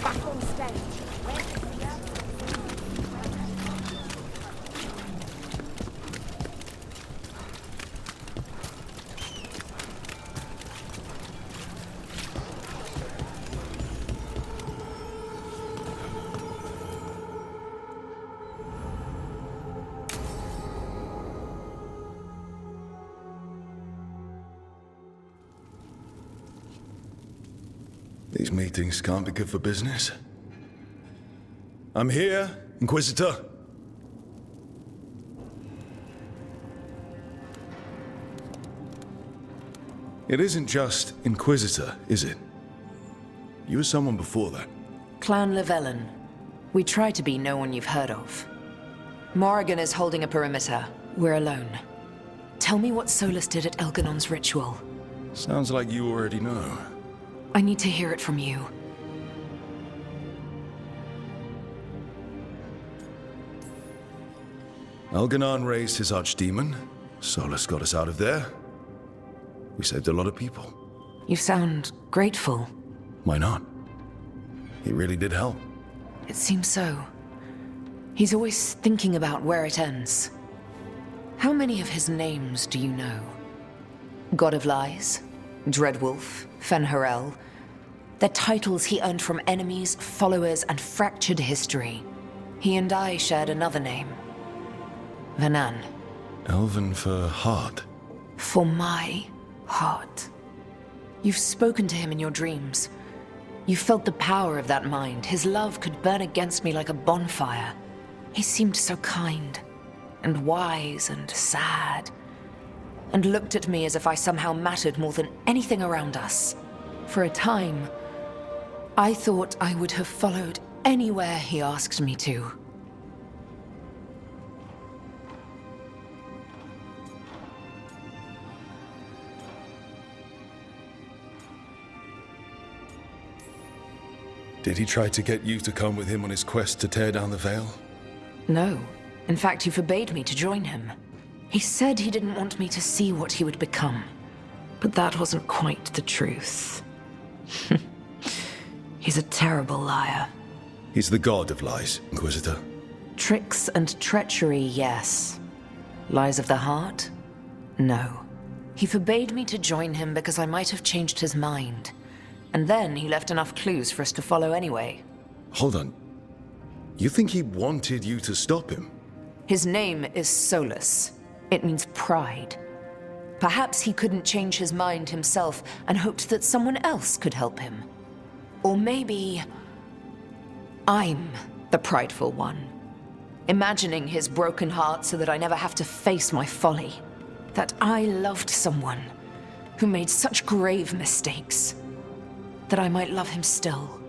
back on stage. These meetings can't be good for business. I'm here, Inquisitor. It isn't just Inquisitor, is it? You were someone before that. Clan Llewellyn. We try to be no one you've heard of. Morrigan is holding a perimeter. We're alone. Tell me what Solus did at Elganon's ritual. Sounds like you already know. I need to hear it from you. Elganon raised his archdemon. Solus got us out of there. We saved a lot of people. You sound grateful. Why not? He really did help. It seems so. He's always thinking about where it ends. How many of his names do you know? God of Lies, Dreadwolf, Fen'Harel. They're titles he earned from enemies, followers, and fractured history. He and I shared another name. Vanan. Elven for heart. For my heart. You've spoken to him in your dreams. You felt the power of that mind. His love could burn against me like a bonfire. He seemed so kind, and wise, and sad, and looked at me as if I somehow mattered more than anything around us. For a time, I thought I would have followed anywhere he asked me to. Did he try to get you to come with him on his quest to tear down the Veil? No. In fact, he forbade me to join him. He said he didn't want me to see what he would become. But that wasn't quite the truth. He's a terrible liar. He's the god of lies, Inquisitor. Tricks and treachery, yes. Lies of the heart? No. He forbade me to join him because I might have changed his mind. And then he left enough clues for us to follow anyway. Hold on. You think he wanted you to stop him? His name is Solus. It means pride. Perhaps he couldn't change his mind himself and hoped that someone else could help him. Or maybe I'm the prideful one, imagining his broken heart so that I never have to face my folly. That I loved someone who made such grave mistakes, that I might love him still.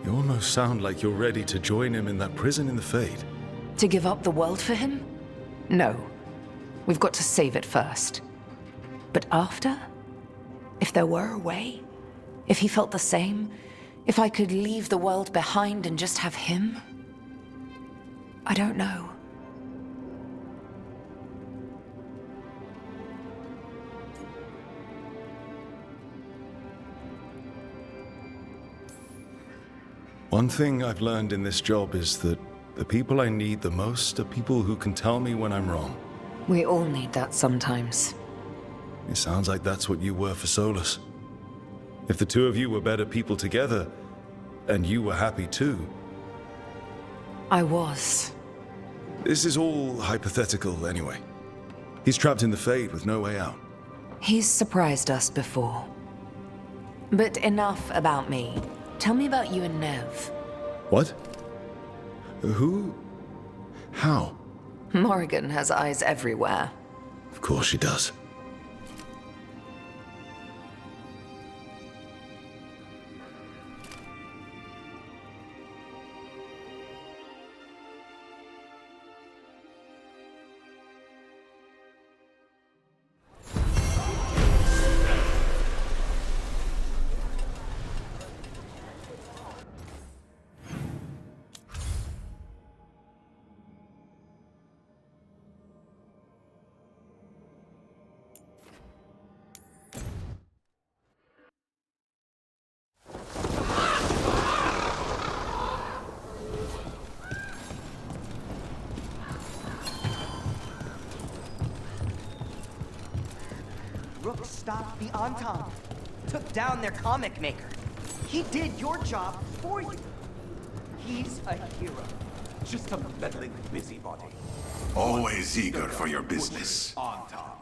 You almost sound like you're ready to join him in that prison in the Fade. To give up the world for him? No. We've got to save it first. But after? If there were a way? If he felt the same? If I could leave the world behind and just have him? I don't know. One thing I've learned in this job is that the people I need the most are people who can tell me when I'm wrong. We all need that sometimes. It sounds like that's what you were for Solus. If the two of you were better people together, and you were happy too. I was. This is all hypothetical anyway. He's trapped in the Fade with no way out. He's surprised us before. But enough about me. Tell me about you and Nev. What? Who? How? Morrigan has eyes everywhere. Of course she does. stopped the Entente, took down their comic maker. He did your job for you. He's a hero. Just a meddling busybody. Always eager for your business. On top.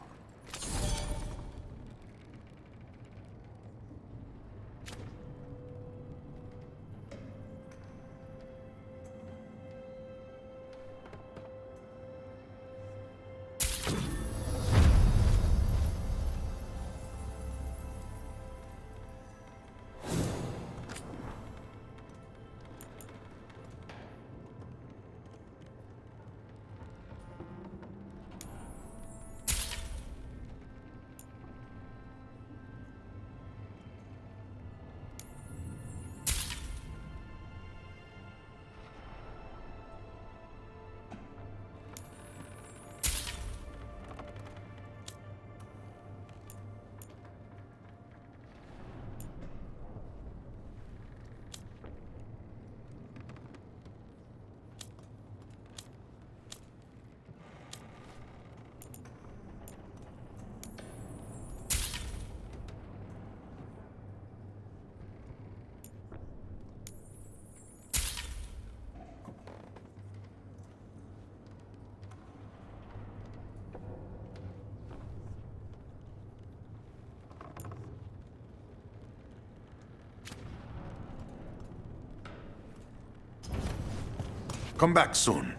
Come back soon.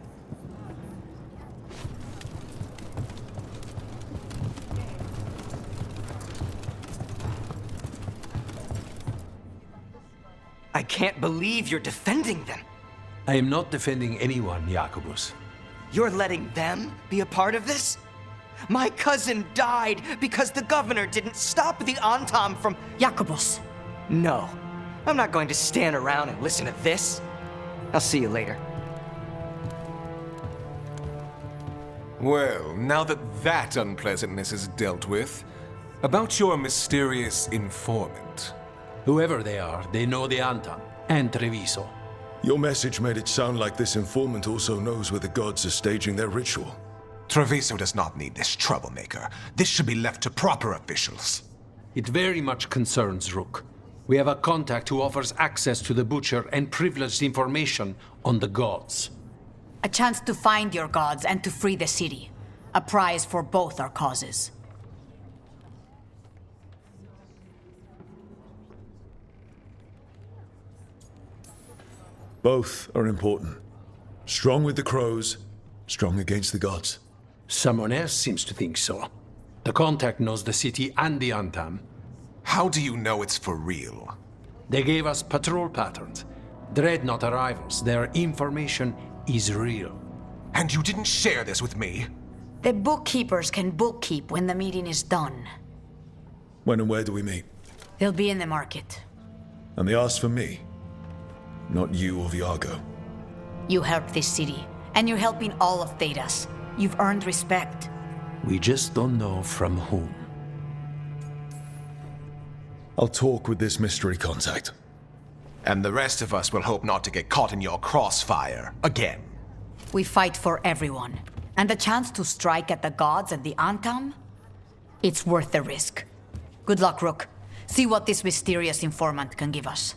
I can't believe you're defending them. I am not defending anyone, Jacobus. You're letting them be a part of this? My cousin died because the governor didn't stop the Entente from... Jacobus. No. I'm not going to stand around and listen to this. I'll see you later. Well, now that that unpleasantness is dealt with, about your mysterious informant. Whoever they are, they know the Anton and Treviso. Your message made it sound like this informant also knows where the gods are staging their ritual. Treviso does not need this troublemaker. This should be left to proper officials. It very much concerns Rook. We have a contact who offers access to the Butcher and privileged information on the gods. A chance to find your gods and to free the city. A prize for both our causes. Both are important. Strong with the crows, strong against the gods. Someone else seems to think so. The contact knows the city and the Antam. How do you know it's for real? They gave us patrol patterns. Dreadnought arrivals. Their information is real. And you didn't share this with me? The bookkeepers can bookkeep when the meeting is done. When and where do we meet? They'll be in the market. And they asked for me, not you or Viago. You helped this city, and you're helping all of Thedas. You've earned respect. We just don't know from whom. I'll talk with this mystery contact. And the rest of us will hope not to get caught in your crossfire again. We fight for everyone. And the chance to strike at the gods and the Antam? It's worth the risk. Good luck, Rook. See what this mysterious informant can give us.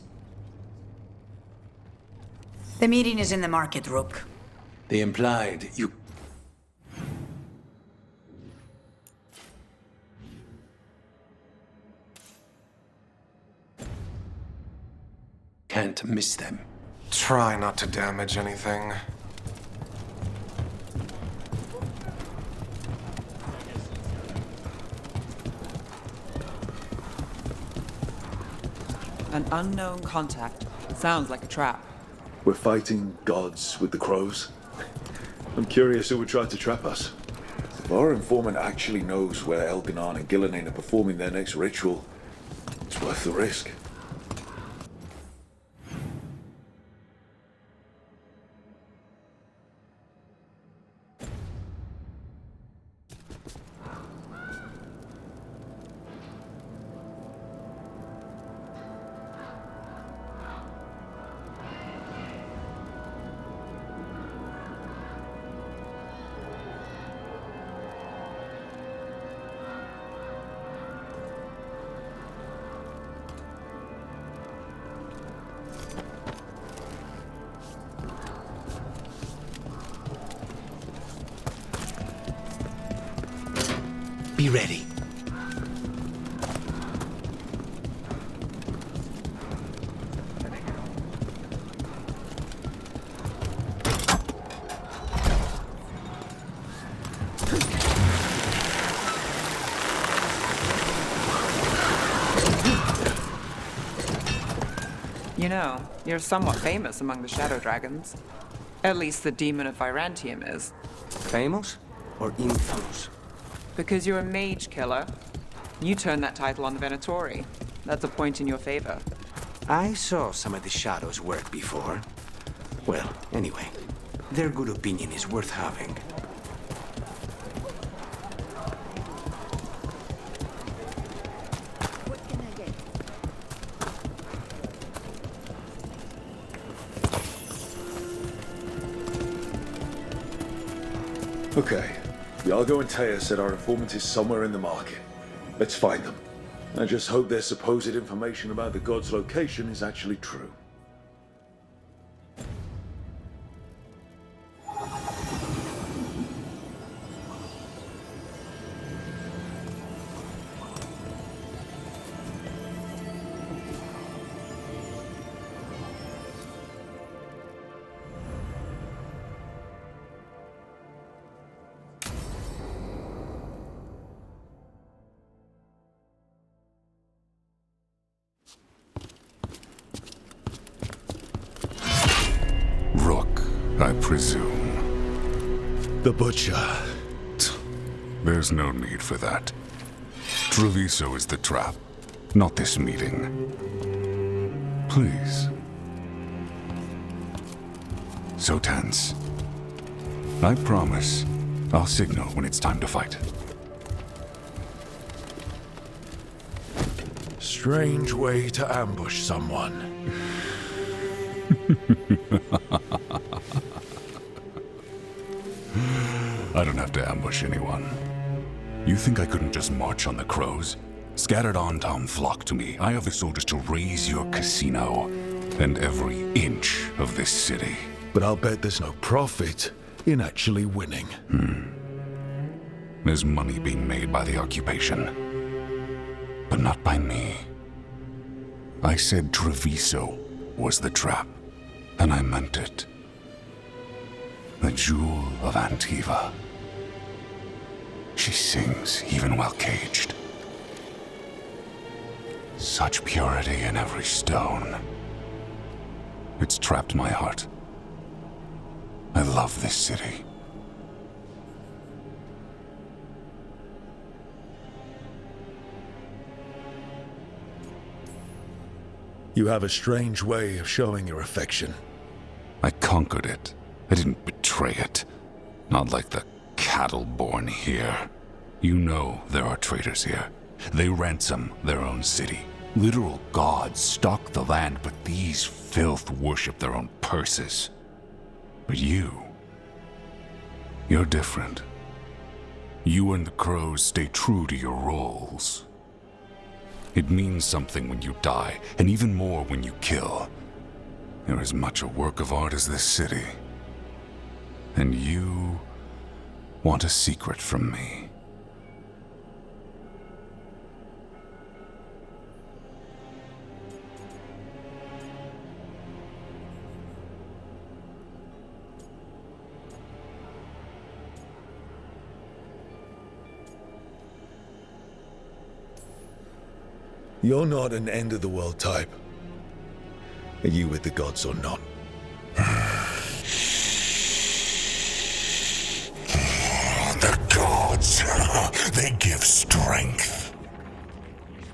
The meeting is in the market, Rook. They implied you... can't miss them. Try not to damage anything. An unknown contact. Sounds like a trap. We're fighting gods with the crows. I'm curious who would try to trap us. If our informant actually knows where Elganon and Gillinan are performing their next ritual, it's worth the risk. Be ready. You know, you're somewhat famous among the Shadow Dragons. At least the Demon of Virantium is. Famous or infamous? Because you're a mage killer. You turned that title on the Venatori. That's a point in your favor. I saw some of the Shadows work before. Well, anyway, their good opinion is worth having. Okay. Yargo and Taya said our informant is somewhere in the market. Let's find them. I just hope their supposed information about the god's location is actually true. I presume. The Butcher. There's no need for that. Treviso is the trap, not this meeting. Please. So tense. I promise I'll signal when it's time to fight. Strange way to ambush someone. I don't have to ambush anyone. You think I couldn't just march on the crows? Scattered on town flock to me. I have the soldiers to raise your casino and every inch of this city. But I'll bet there's no profit in actually winning. There's money being made by the occupation, but not by me. I said Treviso was the trap, and I meant it. The jewel of Antiva. She sings even while caged. Such purity in every stone. It's trapped my heart. I love this city. You have a strange way of showing your affection. I conquered it. I didn't betray it. Not like the cattle born here. You know there are traitors here. They ransom their own city. Literal gods stalk the land, but these filth worship their own purses. But you're different. You and the crows stay true to your roles. It means something when you die, and even more when you kill. You're as much a work of art as this city. And you want a secret from me. You're not an end-of-the-world type. Are you with the gods or not? The gods, they give strength.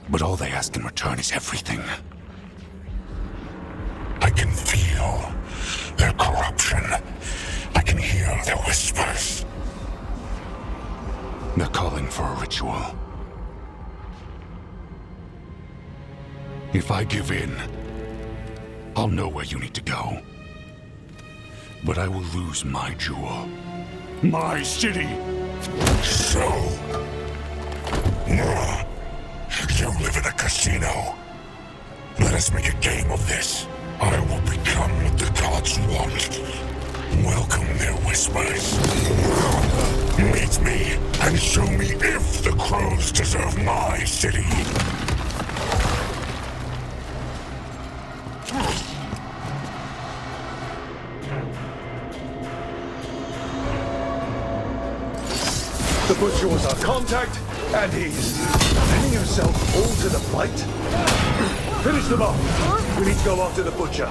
But all they ask in return is everything. I can feel their corruption. I can hear their whispers. They're calling for a ritual. If I give in, I'll know where you need to go. But I will lose my jewel. My city! So... you live in a casino. Let us make a game of this. I will become what the gods want. Welcome their whispers. Meet me and show me if the crows deserve my city. The Butcher was our contact, and he's letting himself alter the fight. Finish them off. We need to go after the Butcher.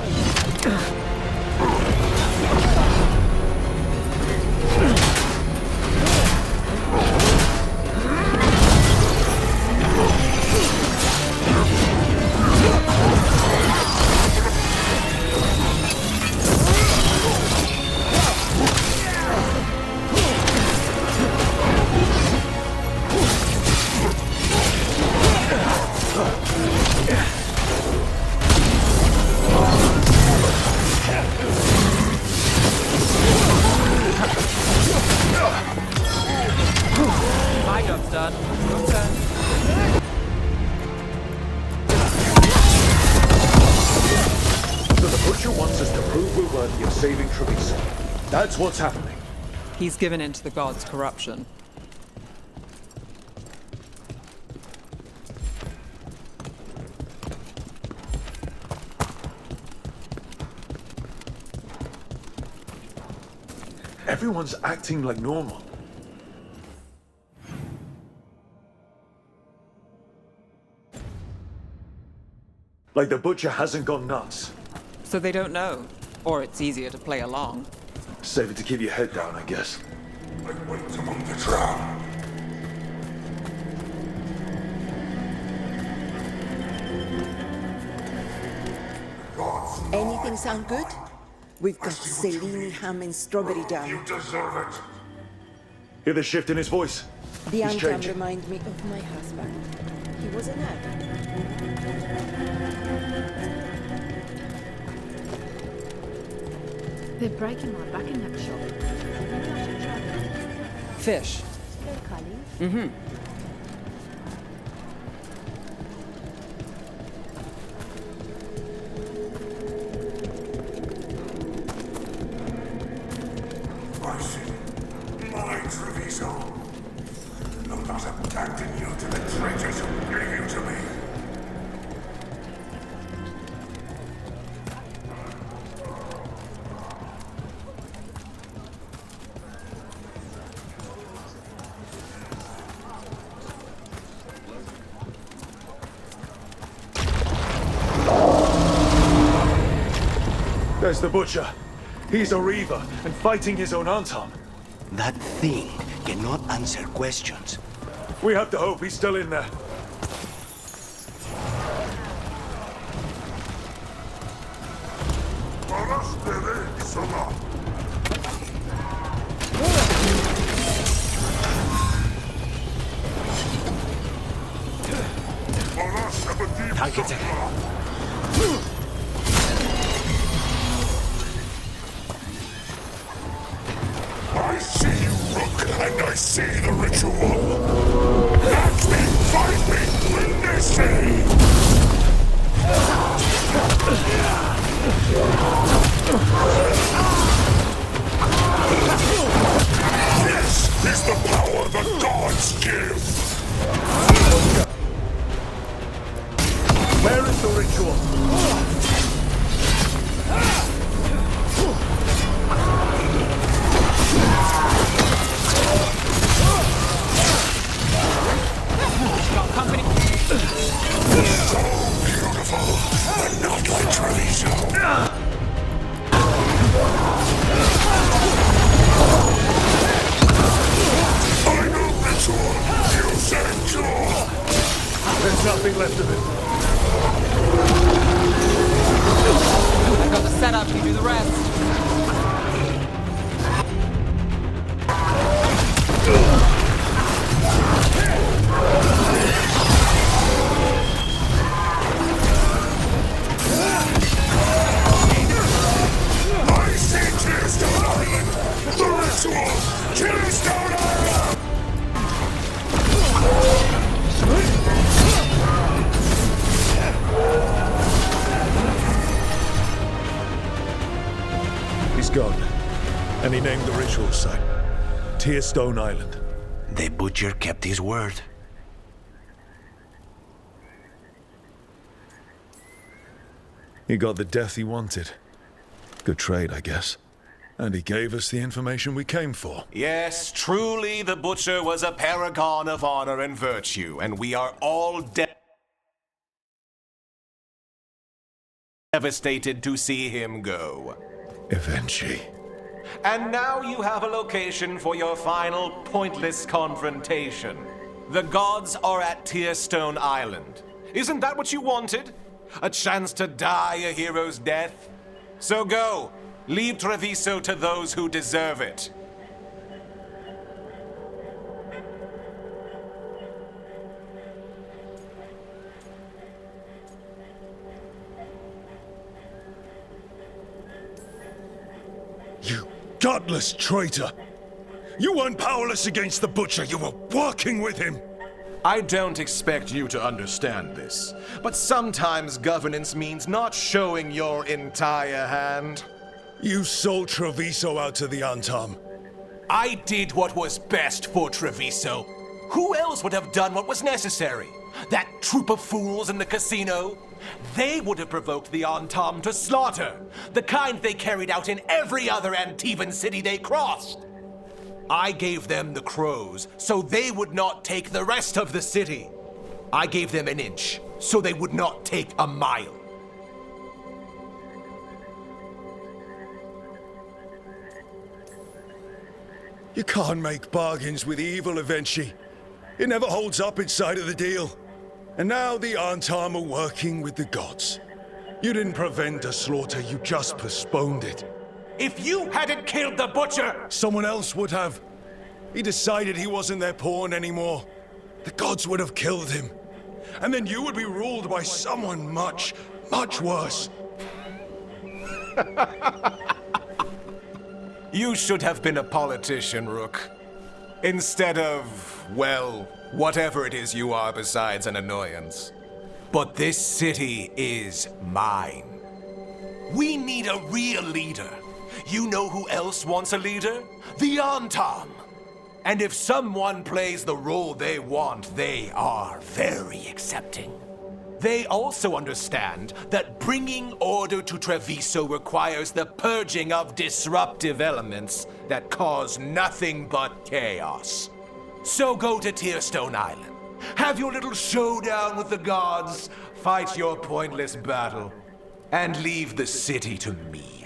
My job's done. Your turn. So the Butcher wants us to prove we're worthy of saving Treviso. That's what's happening. He's given in to the gods' corruption. Everyone's acting like normal. Like the Butcher hasn't gone nuts. So they don't know. Or it's easier to play along. Save it to keep your head down, I guess. Like weights among the drowned. Anything sound good? We've got Cellini ham and strawberry jam. You deserve it. Hear the shift in his voice? The He's Antam changing. remind me of my husband. He was an addict. They're breaking my back in that shop. Maybe I should try. Fish. Locally. Mm-hmm. I see. My Treviso. I'm not abandon you to the traitors who gave you to me. There's the Butcher. He's a Reaver and fighting his own Antam. That thing cannot answer questions. We have to hope he's still in there. Target's ahead. I see you, Rook, and I see the ritual. Let me fight me, witness This is the power the gods give. Where is the ritual? Got company. So beautiful, but not like Treviso. Final ritual, you said cure. There's nothing left of it. I got the setup, you do the rest. I see Tearstone Island! The ritual! Tearstone Island! He's gone. And he named the ritual site Tearstone Island. The butcher kept his word. He got the death he wanted. Good trade, I guess. And he gave us the information we came for. Yes, truly the Butcher was a paragon of honor and virtue, and we are all devastated to see him go. Eventually. And now you have a location for your final pointless confrontation. The gods are at Tearstone Island. Isn't that what you wanted? A chance to die a hero's death? So go. Leave Treviso to those who deserve it. You godless traitor! You weren't powerless against the Butcher, you were working with him! I don't expect you to understand this, but sometimes governance means not showing your entire hand. You sold Treviso out to the Antam. I did what was best for Treviso. Who else would have done what was necessary? That troop of fools in the casino? They would have provoked the Antam to slaughter, the kind they carried out in every other Antivan city they crossed. I gave them the crows, so they would not take the rest of the city. I gave them an inch, so they would not take a mile. You can't make bargains with evil, Eventually. It never holds up its side of the deal. And now the Antam are working with the gods. You didn't prevent a slaughter, you just postponed it. If you hadn't killed the Butcher! Someone else would have. He decided he wasn't their pawn anymore. The gods would have killed him. And then you would be ruled by someone much, much worse. You should have been a politician, Rook. Instead of, well, whatever it is you are besides an annoyance. But this city is mine. We need a real leader. You know who else wants a leader? The Antam. And if someone plays the role they want, they are very accepting. They also understand that bringing order to Treviso requires the purging of disruptive elements that cause nothing but chaos. So go to Tearstone Island. Have your little showdown with the gods, fight your pointless battle, and leave the city to me.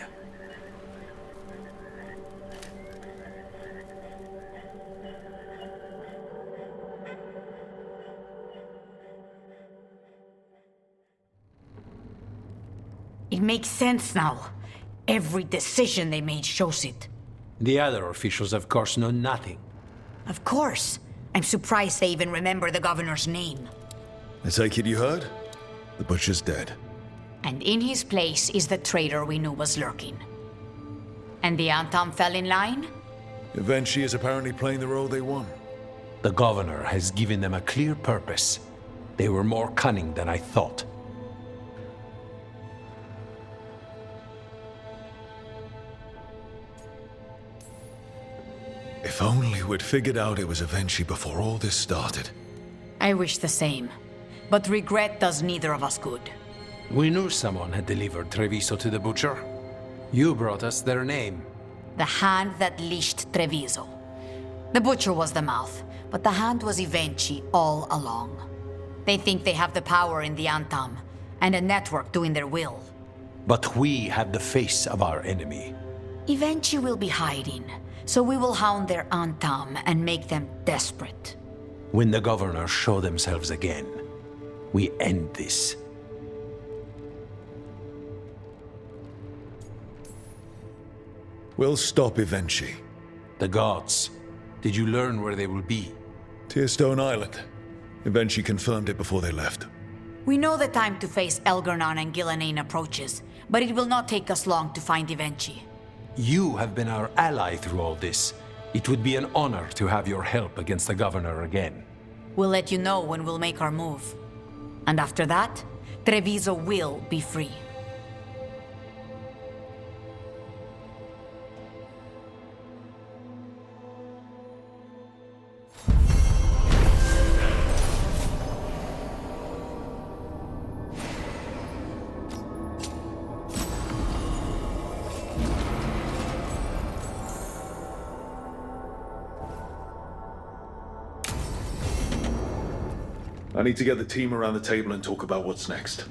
It makes sense now. Every decision they made shows it. The other officials, of course, know nothing. Of course. I'm surprised they even remember the governor's name. I take it you heard? The Butcher's dead. And in his place is the traitor we knew was lurking. And the Antam fell in line? Eventually is apparently playing the role they want. The governor has given them a clear purpose. They were more cunning than I thought. If only we'd figured out it was Eventually before all this started. I wish the same. But regret does neither of us good. We knew someone had delivered Treviso to the Butcher. You brought us their name. The hand that leashed Treviso. The Butcher was the mouth, but the hand was Evenchi all along. They think they have the power in the Antam, and a network doing their will. But we have the face of our enemy. Evenchi will be hiding, so we will hound their Antam and make them desperate. When the governors show themselves again, we end this. We'll stop Eventually. The gods. Did you learn where they will be? Tearstone Island. Eventually confirmed it before they left. We know the time to face Elgarnan and Gillenane approaches, but it will not take us long to find Evenchi. You have been our ally through all this. It would be an honor to have your help against the governor again. We'll let you know when we'll make our move. And after that, Treviso will be free. I need to get the team around the table and talk about what's next.